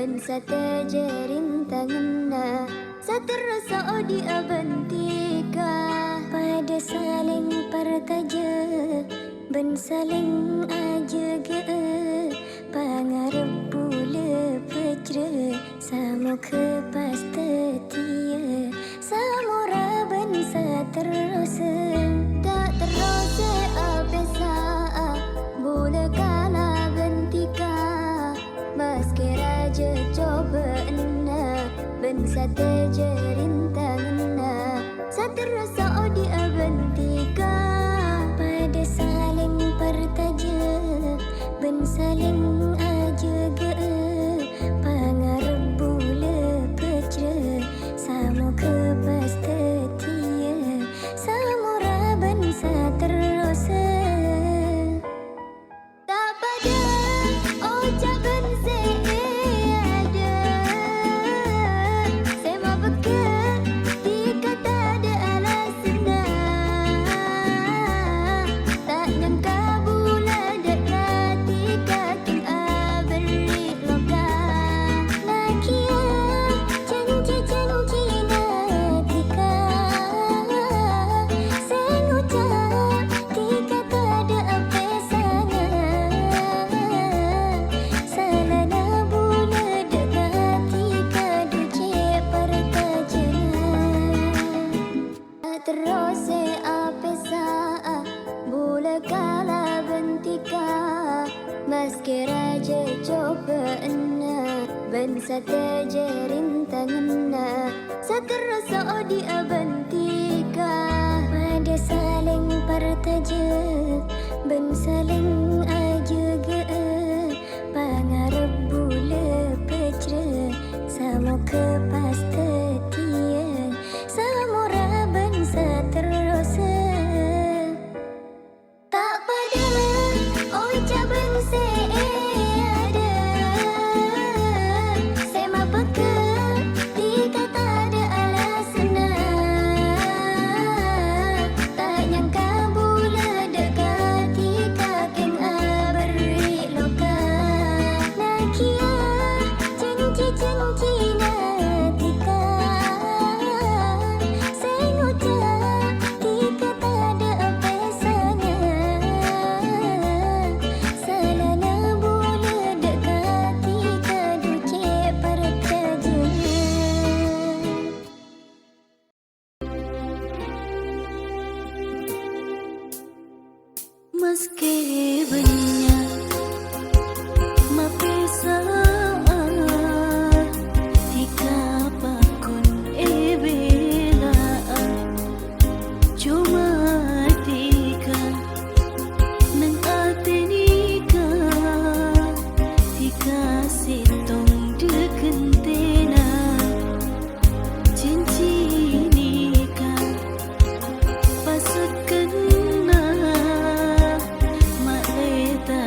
Ben sate jerintanganna saterasa di abantika pada saling pertaja ben saling ajaga pangarep bule pejre samo kepas tetia samora ben saterasa tak terasa apesa bule kala bentika meski raja coba enna ben sate jerintanganna saterasa di abantika pada saling pertaja ben saling ajaga pangarep bule pejre samo kepas tetia samora ben saterasa tak pada ucapan seada sema beker dikata ada alasna tak nyangka bula dekat kaking aberi loka nakia janji natika senguca dikata ada apesana salana bula dekat duce pertajana terus apesa bula kala bentika meski raja coba enna ben sate jerintanganna saterasa di abantika pada saling pertaja ben saling ajaga pangarep bule pejre samo kepas tetia samora ben saterasa tak pada ucapan seada sema beker dikata ada alasna tak nyangka bula dekat kaking aberi loka nakia janji natika senguca dikata ada apesana salana bula dekat duce pertajana meski banyak mapesa tika pakun ebela cuma tika nang atenika tika sitong dekentena janji nikah pasut kena mak leta